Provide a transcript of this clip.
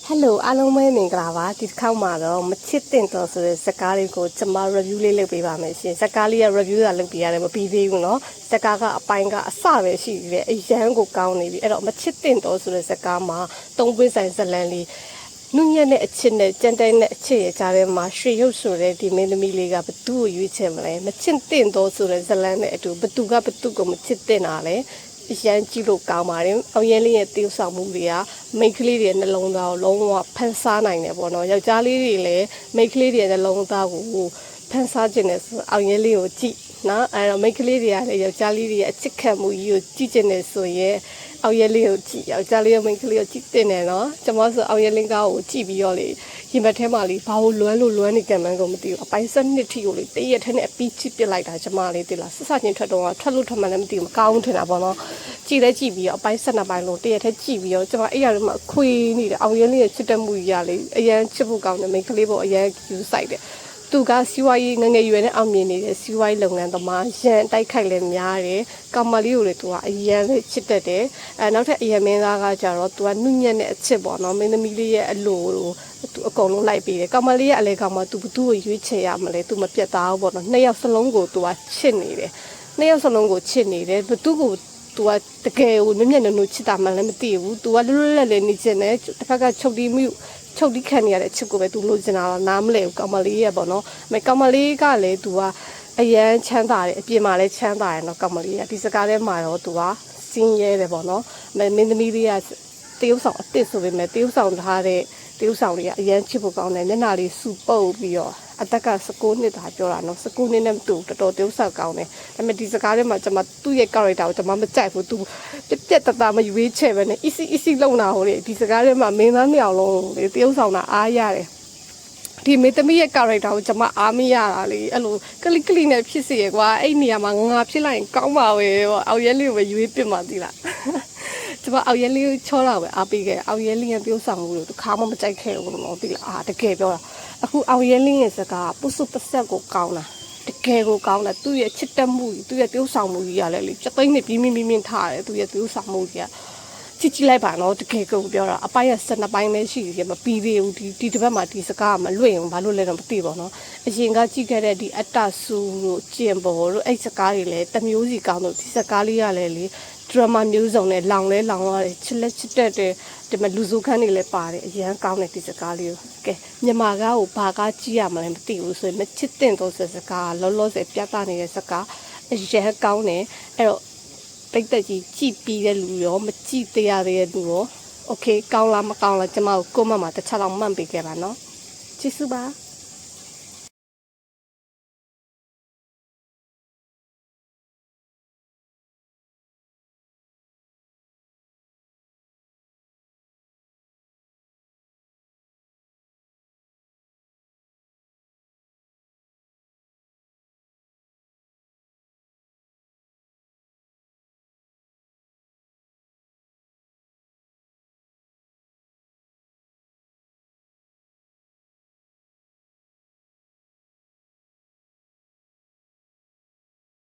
Hello အားလုံးပဲမင်္ဂလာပါဒီတစ်ခေါက်မှာတော့မချစ်တင်တော်ဆိုတဲ့ဇာတ်ကားလေးကိုကျွန်မ review လေးလုပ်ပေးပါမယ်ရှင်ဇာတ်ကားလေးက review သာလုပ်ပေးရတယ်မပြီးသေးဘူးเนาะဇာတ်ကားကအပိုင်းကအစပဲရှိသေးတယ်အရန်ကိုကောင်းနေပြီအဲ့တော့မချစ်တင်တော်ဆိုတဲ့ဇာတ်ကားမှာသုံးပွင့်ဆိုင်ဇလန်လေးနုညံ့တဲ့အချစ်နဲ့ကြမ်းတိုင်းတဲ့အချစ်ရဲ့ကြားထဲမှာရွှေရုပ်ဆိုတဲ့ဒီမင်းသမီးလေးကဘသူ့ကိုရွေးချယ်မလဲမချစ်တင်တော်ဆိုတဲ့ဇလန်နဲ့အတူဘသူကဘသူ့ကိုမချစ်တင်တာလဲရန်ကြည့်လို့ကောင်းပါတယ်။အောင်ရဲလေးရဲ့တည်ဆောက်မှုတွေကမိန်းကလေးတွေနှလုံးသားကိုလုံးဝဖန်ဆားနိုင်တယ်ပေါ့နော်။ယောက်ျားလေးတွေလည်းမိန်းကလေးတွေနှလုံးသားကိုဖန်ဆားခြင်းနဲ့ဆိုအောင်ရဲလေးကိုကြည့်နော်။အဲတော့မိန်းကလေးတွေကလည်းယောက်ျားလေးတွေရဲ့အချစ်ခံမှုကြီးကိုကြည့်ခြင်းနဲ့ဆိုရင်အောင်ရဲလေးကိုကြည့်ယောက်ျားလေးရဲ့မိန်းကလေးကိုကြည့်တင်တယ်နော်။ကျွန်မဆိုအောင်ရဲလင်းကားကိုကြည့်ပြီးတော့လေရင်ဘတ်ထဲမှာလေဘာလို့လွမ်းနေကြမှန်းကိုမသိဘူး။အပိုင်းစနစ်ထီကိုလေတရက်ထဲနဲ့အပီးချစ်ပစ်လိုက်တာကျွန်မလေးသိလား။ဆက်စချင်းထွက်တော့ထွက်လို့ထွက်မှလည်းမသိဘူးမကောင်းထင်တာပေါ့နော်။ကြည့်ပြီးတော့အပိုင်း12ပိုင်းလုံးတရက်ထဲကြည့်ပြီးတော့ကျွန်မအဲ့ရတော့မှခွေးနေတယ်အောင်ရဲလေးရဲ့ချစ်တမှုကြီးရလေအရန်ချစ်ဖို့ကောင်းတယ်မိန်းကလေးပေါ့အရန်ယူဆိုင်တယ်သူကစီဝါရေးငငယ်ရွယ်နဲ့အောင်မြင်နေတဲ့စီဝါရေးလုပ်ငန်းသမားရန်တိုက်ခိုက်လည်းများတယ်ကောင်မလေးကိုလေသူကအရန်လေးချစ်တတ်တယ်နောက်ထပ်အရန်မင်းသားကကြတော့သူကနှုညံ့တဲ့အချစ်ပေါ့နော်မင်းသမီးလေးရဲ့အလိုသူအကုန်လုံးလိုက်ပေးတယ်ကောင်မလေးရဲ့အလဲကောင်မသူဘသူ့ကိုရွေးချယ်ရမလဲသူမပြတ်သားဘူးပေါ့နော်နှစ်ယောက်စလုံးကိုသူကချစ်နေတယ်နှစ်ယောက်စလုံးကိုချစ်နေတယ်ဘသူ့ကိုသူကတကယ်ကိုမျက်နှာနှုတ်ချစ်တာမှလည်းမသိဘူးသူကလွတ်လပ်လေးနေချင်တယ်တစ်ဖက်ကချုပ်တီးခံနေရတဲ့အချစ်ကိုပဲသူလိုချင်တာတော့နားမလဲဘူးကောင်မလေးရဲ့ပေါ့နော်ကောင်မလေးကလည်းသူကအရန်ချမ်းသာတယ်အပြင်မှာလည်းချမ်းသာတယ်နော်ကောင်မလေးကဒီစကားထဲမှာတော့သူကစင်းရဲတယ်ပေါ့နော်မင်းသမီးလေးကတရုပ်ဆောင်အစ်စ်ဆိုပေမဲ့တရုပ်ဆောင်ထားတဲ့တရုပ်ဆောင်လေးကအရန်ချစ်ဖို့ကောင်းတယ်မျက်နှာလေးစူပုတ်ပြီးတော့အသက်က19နှစ်သာပြောတာနော်19နှစ်နဲ့တူတော်တရုပ်ဆောင်ကောင်းတယ်ဒါပေမဲ့ဒီစကားထဲမှာကျွန်မသူ့ရဲ့ character ကိုကျွန်မမကြိုက်ဘူးသူပြက်တမရွေးချယ်ပဲနဲ့ easy လုံတာဟိုလေဒီစကားထဲမှာမင်းသားနှစ်ယောက်လုံးလေတရုပ်ဆောင်တာအားရတယ်ဒီမေသမီးရဲ့ character ကိုကျွန်မအားမရတာလေအဲ့လိုကလိနဲ့ဖြစ်စီရကွာအဲ့နေရာမှာငါဖြစ်လိုက်ရင်ကောင်းပါပဲအောက်ရဲလေးကိုပဲရွေးပစ်မှသိလားကျွန်မအောက်ရဲလေးချောတာပဲအားပေးခဲ့အောက်ရဲလေးရဲ့ပြုံးဆောင်မှုကိုတစ်ခါမှမကြိုက်ခဲ့ဘူးလို့သိလားတကယ်ပြောတာအခုအောက်ရဲလေးရဲ့စကားပုစုပဆက်ကိုကောင်းတာတကယ်ကိုကောင်းတယ်သူ့ရဲ့ချစ်တတ်မှုသူ့ရဲ့ပြုံးဆောင်မှုကြီးရလဲလေစသိန်းနဲ့ပြင်းပြင်းထားတယ်သူ့ရဲ့ပြုံးဆောင်မှုကြီးကကြည့်လိုက်ပါနော်တကယ်ကိုပြောတာအပိုင်းရ12ပိုင်းပဲရှိသေးတယ်မပြီးသေးဘူးဒီတစ်ပတ်မှာဒီစကားကမလွင့်ဘူးဘာလို့လဲတော့မသိပါတော့အရင်ကကြည့်ခဲ့တဲ့ဒီအတ္တဆူတို့ကျင်ပေါ်တို့အဲ့စကားတွေလည်းတမျိုးစီကောင်းလို့ဒီစကားလေးကလည်းလေဒရမာမျိုးစုံနဲ့လောင်ရတယ်ချစ်တတ်တယ်ဒီမှာလူစုခန်းတွေလည်းပါတယ်အရန်ကောင်းတယ်ဒီစကားလေးကိုကဲမြန်မာကားကိုဘာကားကြည့်ရမလဲမသိဘူးဆိုရင်မချစ်တင်တော့စကားလောလောဆယ်ပြသနေတဲ့စကားအရန်ကောင်းတယ်အဲ့တော့ပိတ်သက်ကြီးကြည့်ပြီးတဲ့လူရောမကြည့်သေးရတဲ့လူရောโอเคကောင်းလားမကောင်းလားကျမကိုcommentမှာတစ်ချက်လောက်မှတ်ပေးခဲ့ပါနော်ကျေးဇူးပါ